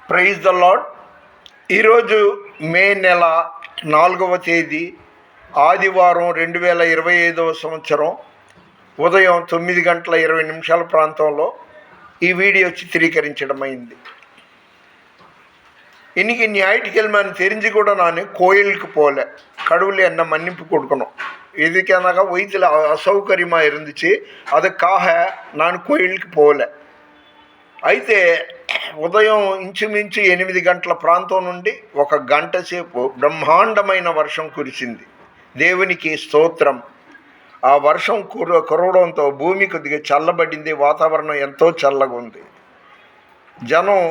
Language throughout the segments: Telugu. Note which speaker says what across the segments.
Speaker 1: Praise the lord. ఈరోజు మే నెల 4వ తేదీ ఆదివారం 2025 సంవత్సరం ఉదయం 9:20 ప్రాంతంలో ఈ వీడియో చిత్రీకరించడం అయింది. இன்னைக்கு ஞாயிற்றுக்கிழமை தெரிஞ்சு கூட நான் கோயிலுக்கு போகல. கடவுள் என்னை மன்னிப்பு கொடுக்கணும். இதுக்காக வயிற்றில் అసౌకర్యமாக இருந்துச்சு, அதுக்காக நான் கோயிலுக்கு போகல. అయితే ఉదయం ఇంచుమించు 8 గంటల ప్రాంతం నుండి 1 గంట సేపు బ్రహ్మాండమైన వర్షం కురిసింది. దేవునికి స్తోత్రం. ఆ వర్షం కురవడంతో భూమి కొద్దిగా చల్లబడింది. వాతావరణం ఎంతో చల్లగా ఉంది. జనం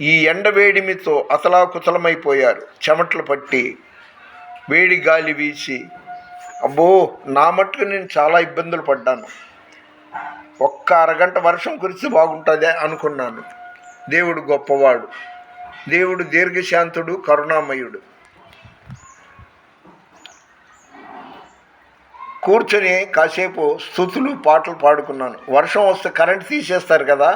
Speaker 1: ఈ ఎండవేడిమితో అతలాకుతలమైపోయారు. చెమటలు పట్టి వేడి గాలి వీసి అబ్బో, నా మట్టుకు నేను చాలా ఇబ్బందులు పడ్డాను. ఒక్క అరగంట వర్షం కురిస్తే బాగుంటుందే అనుకున్నాను. దేవుడు గొప్పవాడు. దేవుడు దీర్ఘశాంతుడు, కరుణామయుడు. కూర్చొని కాసేపు స్తుతులు పాటలు పాడుకున్నాను. వర్షం వస్తే కరెంట్ తీసేస్తారు కదా.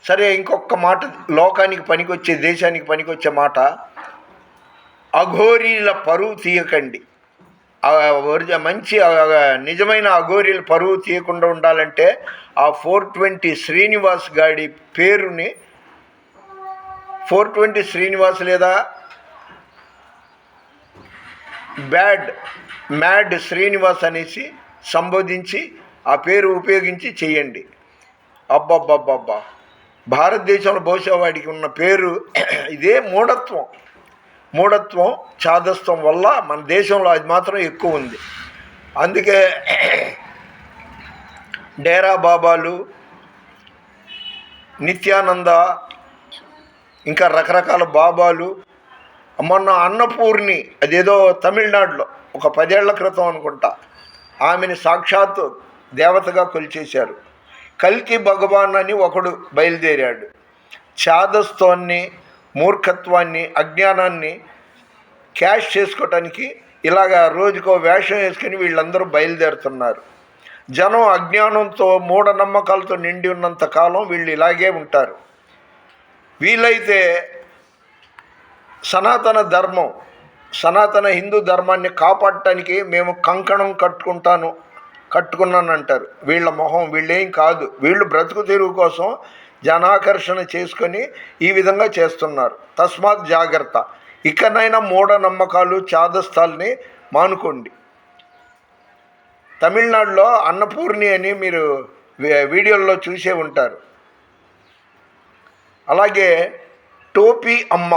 Speaker 1: సరే, ఇంకొక మాట, లోకానికి పనికొచ్చే, దేశానికి పనికొచ్చే మాట, అఘోరీల పరువు తీయకండి. మంచి నిజమైన అఘోరీల పరువు తీయకుండా ఉండాలంటే ఆ 420 శ్రీనివాస్ గాడి పేరుని 420 శ్రీనివాస్ లేదా మ్యాడ్ శ్రీనివాస్ అనేసి సంబోధించి ఆ పేరు ఉపయోగించి చేయండి. అబ్బబ్బబ్బబ్బా, భారతదేశంలో బహుశా వాడికి ఉన్న పేరు ఇదే. మూఢత్వం చాదస్తం వల్ల మన దేశంలో అది మాత్రం ఎక్కువ ఉంది. అందుకే డేరా బాబాలు, నిత్యానంద, ఇంకా రకరకాల బాబాలు. మొన్న అన్నపూర్ణి, అదేదో తమిళనాడులో ఒక 10 ఏళ్ల క్రితం అనుకుంటా, ఆమెని సాక్షాత్తు దేవతగా కొలిచేశారు. కల్కి భగవాన్ అని ఒకడు బయలుదేరాడు. చాదస్తాన్ని, మూర్ఖత్వాన్ని, అజ్ఞానాన్ని క్యాష్ చేసుకోవటానికి ఇలాగా రోజుకో వేషం వేసుకుని వీళ్ళందరూ బయలుదేరుతున్నారు. జనం అజ్ఞానంతో, మూఢనమ్మకాలతో నిండి ఉన్నంత కాలం వీళ్ళు ఇలాగే ఉంటారు. వీలైతే సనాతన హిందూ ధర్మాన్ని కాపాడటానికి మేము కంకణం కట్టుకున్నానంటారు. వీళ్ళ మొహం, వీళ్ళేం కాదు. వీళ్ళు బ్రతుకు తెరువు కోసం జనాకర్షణ చేసుకొని ఈ విధంగా చేస్తున్నారు. తస్మాత్ జాగ్రత్త. ఇకనైనా మూఢనమ్మకాలు, చాదస్తాల్ని మానుకోండి. తమిళనాడులో అన్నపూర్ణి అని మీరు వీడియోల్లో చూసే ఉంటారు. అలాగే టోపీ అమ్మ,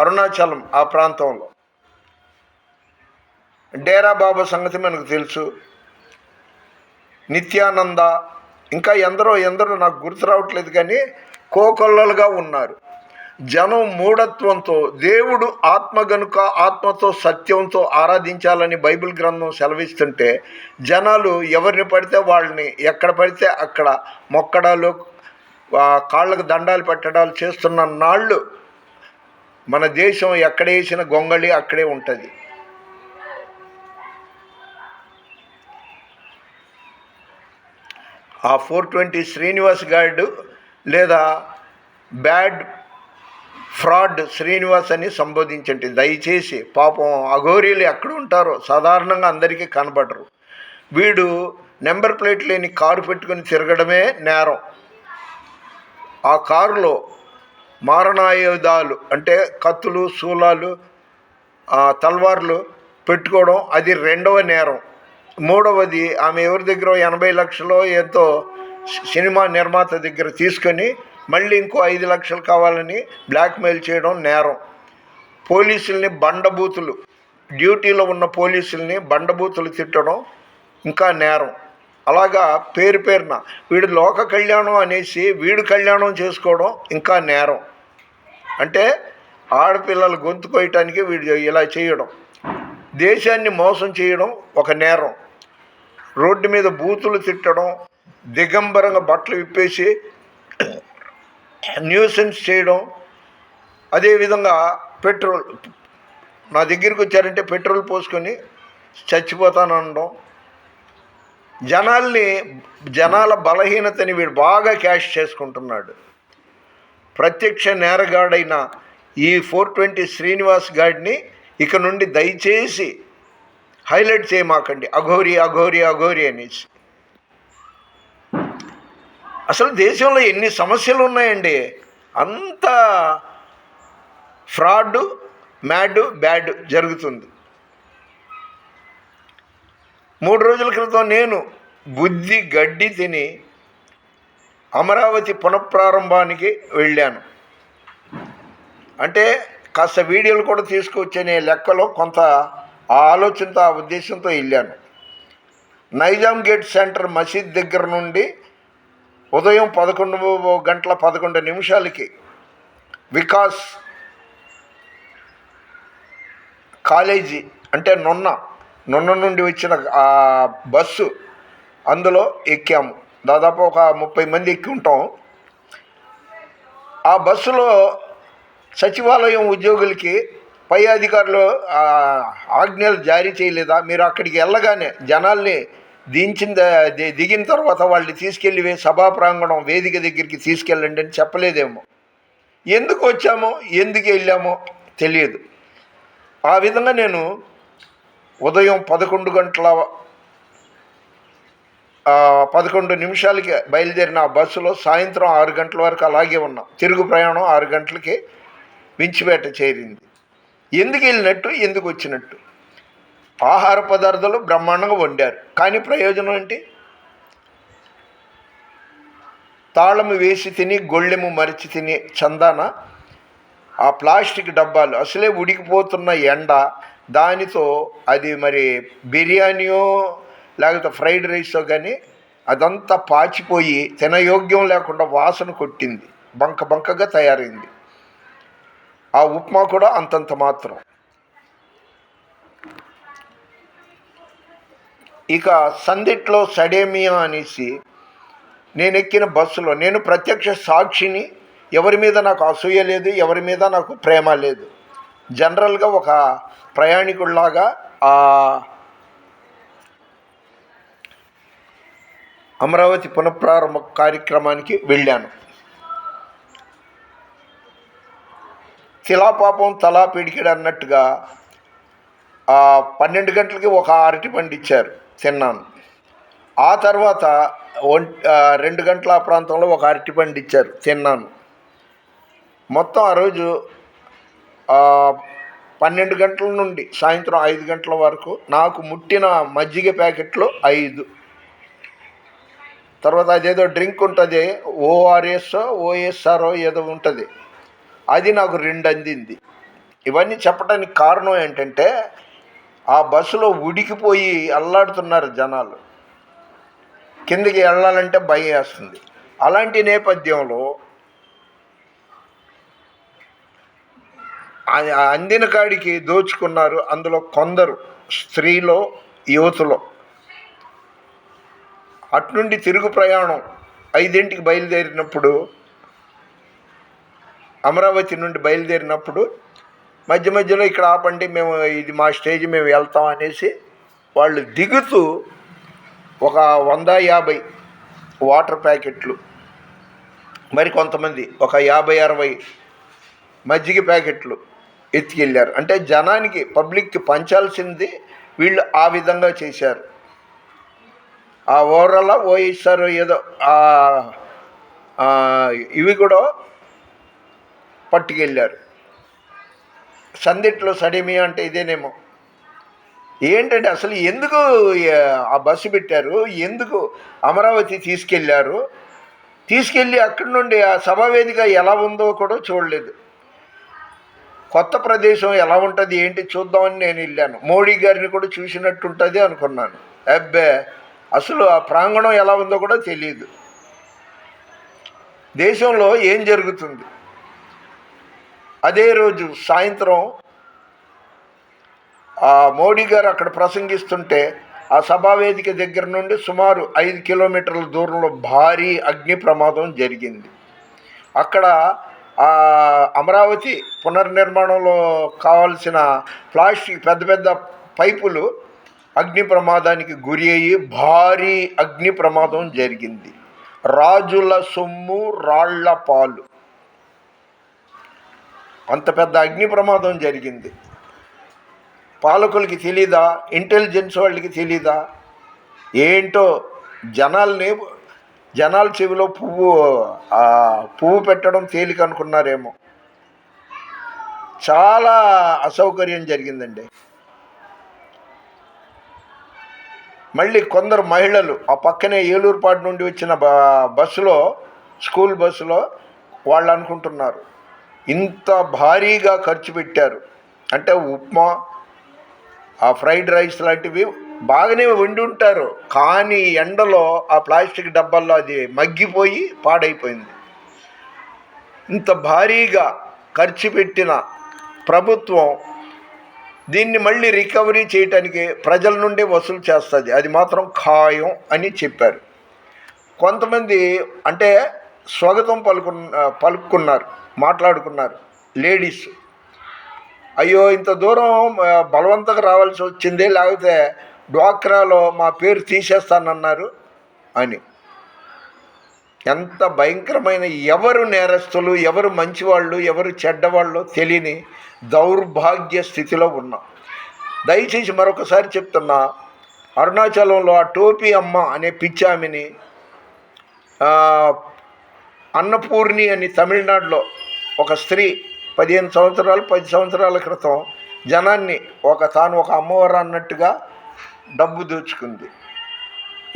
Speaker 1: అరుణాచలం ఆ ప్రాంతంలో. డేరా బాబా సంగతి మనకు తెలుసు. నిత్యానంద, ఇంకా ఎందరో నాకు గుర్తు రావట్లేదు, కానీ కోకొల్లలుగా ఉన్నారు. జనం మూఢత్వంతో, దేవుడు ఆత్మ గనుక ఆత్మతో సత్యంతో ఆరాధించాలని బైబిల్ గ్రంథం సెలవిస్తుంటే జనాలు ఎవరిని పడితే వాళ్ళని, ఎక్కడ పడితే అక్కడ మొక్కడాలు, కాళ్ళకు దండాలు పెట్టడాలు చేస్తున్న నాళ్ళు మన దేశం ఎక్కడేసిన గొంగళి అక్కడే ఉంటుంది. ఆ 420 శ్రీనివాస్ గారు లేదా ఫ్రాడ్ శ్రీనివాస్ అని సంబోధించండి దయచేసి. పాపం అఘోరీలు ఎక్కడ ఉంటారో సాధారణంగా అందరికీ కనబడరు. వీడు నెంబర్ ప్లేట్ లేని కారు పెట్టుకుని తిరగడమే నేరం. ఆ కారులో మారణాయుధాలు అంటే కత్తులు, శూలాలు, తల్వార్లు పెట్టుకోవడం అది 2వ నేరం. 3వది, ఆమె ఎవరి దగ్గర 80 లక్షలు ఎంతో సినిమా నిర్మాత దగ్గర తీసుకొని మళ్ళీ ఇంకో 5 లక్షలు కావాలని బ్లాక్మెయిల్ చేయడం నేరం. పోలీసుల్ని బండబూతులు, డ్యూటీలో ఉన్న పోలీసుల్ని బండబూతులు తిట్టడం ఇంకా నేరం. అలాగా పేరున వీడు లోక కళ్యాణం అనేసి వీడు కళ్యాణం చేసుకోవడం ఇంకా నేరం. అంటే ఆడపిల్లలు గొంతు కోయటానికి వీడు ఇలా చేయడం. దేశాన్ని మోసం చేయడం ఒక నేరం. రోడ్డు మీద బూతులు తిట్టడం, దిగంబరంగా బట్టలు విప్పేసి న్యూసెన్స్ చేయడం. అదేవిధంగా నా దగ్గరికి వచ్చారంటే పెట్రోల్ పోసుకొని చచ్చిపోతాను అనడం. జనాల బలహీనతని వీడు బాగా క్యాష్ చేసుకుంటున్నాడు. ప్రత్యక్ష నేరగాడైన ఈ 420 శ్రీనివాస్ గాడిని ఇక నుండి దయచేసి హైలైట్ చేయమాకండి, అఘోరి అఘోరి అఘోరి అనేసి. అసలు దేశంలో ఎన్ని సమస్యలు ఉన్నాయండి. అంత ఫ్రాడ్, బ్యాడ్ జరుగుతుంది. 3 రోజుల క్రితం నేను బుద్ధి గడ్డి తిని అమరావతి పునఃప్రారంభానికి వెళ్ళాను. అంటే కాస్త వీడియోలు కూడా తీసుకొచ్చే లెక్కలో కొంత ఆలోచనతో, ఆ ఉద్దేశంతో వెళ్ళాను. నైజాం గేట్ సెంటర్ మసీద్ దగ్గర నుండి ఉదయం 11:11 వికాస్ కాలేజీ అంటే నున్న నుండి వచ్చిన ఆ బస్సు, అందులో ఎక్కాము. దాదాపు ఒక 30 మంది ఎక్కి ఉంటాం. ఆ బస్సులో సచివాలయం ఉద్యోగులకి పై అధికారులు ఆజ్ఞలు జారీ చేయలేదా, మీరు అక్కడికి వెళ్ళగానే జనాల్ని దిగిన తర్వాత వాళ్ళని తీసుకెళ్ళి సభా ప్రాంగణం వేదిక దగ్గరికి తీసుకెళ్ళండి అని చెప్పలేదేమో. ఎందుకు వచ్చామో ఎందుకు వెళ్ళామో తెలియదు. ఆ విధంగా నేను ఉదయం 11:11 బయలుదేరిన ఆ బస్సులో సాయంత్రం 6 గంటల వరకు అలాగే ఉన్నాం. తిరుగు ప్రయాణం 6 గంటలకి వించిపేట చేరింది. ఎందుకు వెళ్ళినట్టు, ఎందుకు వచ్చినట్టు? ఆహార పదార్థాలు బ్రహ్మాండంగా వండారు, కానీ ప్రయోజనం ఏంటి? తాళము వేసి తిని గొళ్ళెము మరిచి తిని చందాన ఆ ప్లాస్టిక్ డబ్బాలు, అసలే ఉడికిపోతున్న ఎండ, దానితో అది మరి బిర్యానీయో లేకపోతే ఫ్రైడ్ రైసో కానీ అదంతా పాచిపోయి తినయోగ్యం లేకుండా వాసన కొట్టింది, బంకగా తయారైంది. ఆ ఉప్మా కూడా అంతంత మాత్రం. ఇక సందిట్లో సడేమియా అనేసి నేను ఎక్కిన బస్సులో, నేను ప్రత్యక్ష సాక్షిని, ఎవరి మీద నాకు అసూయ లేదు, ఎవరి మీద నాకు ప్రేమ లేదు. జనరల్గా ఒక ప్రయాణికుల్లాగా ఆ అమరావతి పునఃప్రారంభ కార్యక్రమానికి వెళ్ళాను. శిలాపాపం తలా పిడికిడు అన్నట్టుగా 12 గంటలకి ఒక అరటిపండు ఇచ్చారు, తిన్నాను. ఆ తర్వాత 2 గంటల ప్రాంతంలో ఒక అరటిపండు ఇచ్చారు, తిన్నాను. మొత్తం ఆ రోజు 12 గంటల నుండి సాయంత్రం 5 గంటల వరకు నాకు ముట్టిన మజ్జిగ ప్యాకెట్లు 5. తర్వాత అదేదో డ్రింక్ ఉంటుంది, ఓఎస్ఆర్ఓ ఏదో ఉంటుంది, అది నాకు 2 అందింది. ఇవన్నీ చెప్పడానికి కారణం ఏంటంటే ఆ బస్సులో ఉడికిపోయి అల్లాడుతున్నారు జనాలు, కిందకి వెళ్ళాలంటే భయం వేస్తుంది. అలాంటి నేపథ్యంలో అందిన కాడికి దోచుకున్నారు. అందులో కొందరు స్త్రీలో యువతులో. అట్నుండి తిరుగు ప్రయాణం 5ంటికి బయలుదేరినప్పుడు, అమరావతి నుండి బయలుదేరినప్పుడు మధ్యలో ఇక్కడ ఆపండి, మేము ఇది మా స్టేజ్, మేము వెళ్తాం అనేసి వాళ్ళు దిగుతూ ఒక 150 వాటర్ ప్యాకెట్లు, మరి కొంతమంది ఒక 50-60 మజ్జిగ ప్యాకెట్లు ఎత్తుకెళ్ళారు. అంటే జనానికి, పబ్లిక్కి పంచాల్సింది వీళ్ళు ఆ విధంగా చేశారు. ఆ ఓవరాల్ ఓఎస్ఆర్ ఏదో ఇవి కూడా పట్టుకెళ్ళారు. సందిట్లో సడేమియా అంటే ఇదేనేమో. ఏంటంటే అసలు ఎందుకు ఆ బస్సు పెట్టారు, ఎందుకు అమరావతి తీసుకెళ్ళి అక్కడి నుండి ఆ సభావేదిక ఎలా ఉందో కూడా చూడలేదు. కొత్త ప్రదేశం ఎలా ఉంటుంది ఏంటి చూద్దామని నేను వెళ్ళాను. మోడీ గారిని కూడా చూసినట్టు ఉంటుంది అనుకున్నాను. అబ్బే, అసలు ఆ ప్రాంగణం ఎలా ఉందో కూడా తెలియదు. దేశంలో ఏం జరుగుతుంది. అదే రోజు సాయంత్రం మోడీ గారు అక్కడ ప్రసంగిస్తుంటే ఆ సభావేదిక దగ్గర నుండి సుమారు 5 కిలోమీటర్ల దూరంలో భారీ అగ్ని ప్రమాదం జరిగింది. అక్కడ అమరావతి పునర్నిర్మాణంలో కావాల్సిన ప్లాస్టిక్ పెద్ద పైపులు అగ్ని ప్రమాదానికి గురి అయ్యి భారీ అగ్ని ప్రమాదం జరిగింది. రాజుల సొమ్ము రాళ్ల పాలు. అంత పెద్ద అగ్ని ప్రమాదం జరిగింది. పాలకులకి తెలీదా? ఇంటెలిజెన్స్ వాళ్ళకి తెలీదా? ఏంటో జనాల చెవిలో పువ్వు పెట్టడం తేలిక అనుకున్నారేమో. చాలా అసౌకర్యం జరిగిందండి. మళ్ళీ కొందరు మహిళలు ఆ పక్కనే ఏలూరుపాడు నుండి వచ్చిన బస్సులో, స్కూల్ బస్సులో వాళ్ళు అనుకుంటున్నారు, ఇంత భారీగా ఖర్చు పెట్టారు అంటే ఉప్మా, ఆ ఫ్రైడ్ రైస్ లాంటివి బాగానే వండి ఉంటారు, కానీ ఎండలో ఆ ప్లాస్టిక్ డబ్బాల్లో అది మగ్గిపోయి పాడైపోయింది. ఇంత భారీగా ఖర్చు పెట్టిన ప్రభుత్వం దీన్ని మళ్ళీ రికవరీ చేయటానికి ప్రజల నుండి వసూలు చేస్తుంది, అది మాత్రం ఖాయం అని చెప్పారు. కొంతమంది అంటే స్వాగతం పలుకున్నారు, మాట్లాడుకున్నారు లేడీస్. అయ్యో ఇంత దూరం బలవంతంగా రావాల్సి వచ్చింది, లేకపోతే డ్వాక్రాలో మా పేరు తీసేస్తానన్నారు అని. ఎంత భయంకరమైన, ఎవరు నేరస్తులు, ఎవరు మంచివాళ్ళు, ఎవరు చెడ్డవాళ్ళు తెలియని దౌర్భాగ్య స్థితిలో ఉన్నాం. దయచేసి మరొకసారి చెప్తున్నా, అరుణాచలంలో ఆ టోపీ అమ్మ అనే పిచ్చామిని, అన్నపూర్ణి అని తమిళనాడులో ఒక స్త్రీ 10 సంవత్సరాల క్రితం జనాన్ని తాను ఒక అమ్మవారు అన్నట్టుగా డబ్బు దోచుకుంది.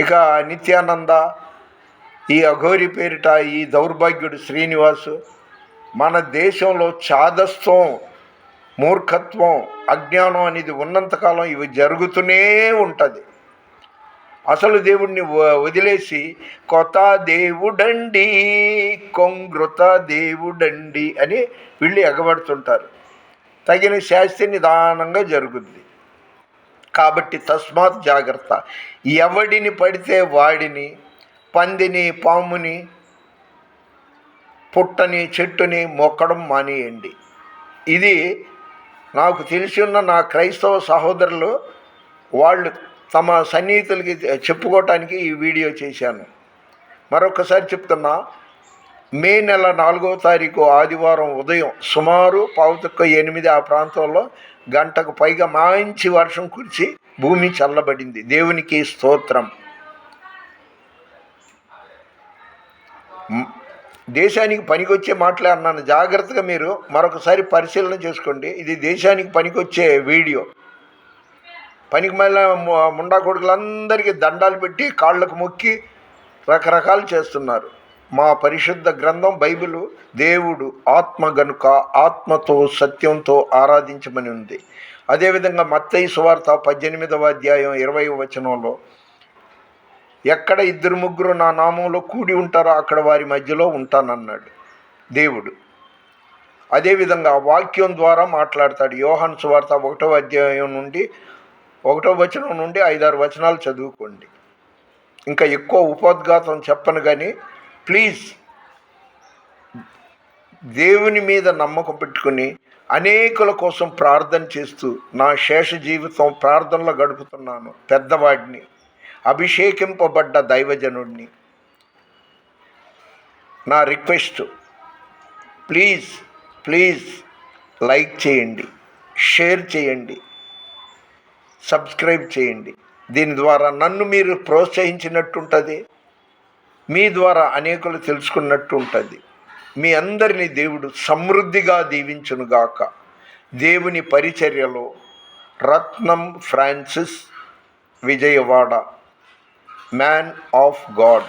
Speaker 1: ఇక నిత్యానంద, ఈ అఘోరి పేరిట ఈ దౌర్భాగ్యుడు శ్రీనివాసు, మన దేశంలో చాదస్తం, మూర్ఖత్వం, అజ్ఞానం అనేది ఉన్నంతకాలం ఇవి జరుగుతూనే ఉంటుంది. అసలు దేవుణ్ణి వదిలేసి కొత్త దేవుడండి, కొంగృత దేవుడండి అని వీళ్ళు ఎగబడుతుంటారు. తగిన శాస్తి నిదానంగా జరుగుద్ది. కాబట్టి తస్మాత్ జాగ్రత్త. ఎవడిని పడితే వాడిని, పందిని, పాముని, పుట్టని, చెట్టుని మొక్కడం మానేయండి. ఇది నాకు తెలిసి ఉన్న నా క్రైస్తవ సహోదరులు వాళ్ళు తమ సన్నిహితులకి చెప్పుకోవటానికి ఈ వీడియో చేశాను. మరొకసారి చెప్తున్నా, మే నెల 4వ తారీఖు ఆదివారం ఉదయం సుమారు 7:15 ఆ ప్రాంతంలో గంటకు పైగా మంచి వర్షం కురిచి భూమి చల్లబడింది. దేవునికి స్తోత్రం. దేశానికి పనికొచ్చే మాటలే అన్నాను. జాగ్రత్తగా మీరు మరొకసారి పరిశీలన చేసుకోండి. ఇది దేశానికి పనికొచ్చే వీడియో. పనికి మళ్ళీ ముండా కొడుకులందరికీ దండాలు పెట్టి కాళ్ళకు మొక్కి రకరకాలు చేస్తున్నారు. మా పరిశుద్ధ గ్రంథం బైబిలు దేవుడు ఆత్మ గనుక ఆత్మతో సత్యంతో ఆరాధించమని ఉంది. అదేవిధంగా మత్తయి సువార్త 18వ అధ్యాయం 20వ వచనంలో, ఎక్కడ 2-3 నా నామంలో కూడి ఉంటారో అక్కడ వారి మధ్యలో ఉంటానన్నాడు దేవుడు. అదేవిధంగా వాక్యం ద్వారా మాట్లాడతాడు. యోహాను సువార్త 1వ అధ్యాయం నుండి 1వ వచనం నుండి 5-6 వచనాలు చదువుకోండి. ఇంకా ఎక్కువ ఉపోద్ఘాతం చెప్పను, కానీ ప్లీజ్ దేవుని మీద నమ్మకం పెట్టుకుని అనేకుల కోసం ప్రార్థన చేస్తూ నా శేష జీవితం ప్రార్థనలో గడుపుతున్నాను. పెద్దవాడిని, అభిషేకింపబడ్డ దైవజనుడిని. నా రిక్వెస్ట్, ప్లీజ్ లైక్ చేయండి, షేర్ చేయండి, సబ్స్క్రైబ్ చేయండి. దీని ద్వారా నన్ను మీరు ప్రోత్సహించినట్టు ఉంటుంది, మీ ద్వారా అనేకులు తెలుసుకున్నట్టు ఉంటుంది. మీ అందరినీ దేవుడు సమృద్ధిగా దీవించునుగాక. దేవుని పరిచర్యలో Ratnam Francis, Vijayawada, man of God.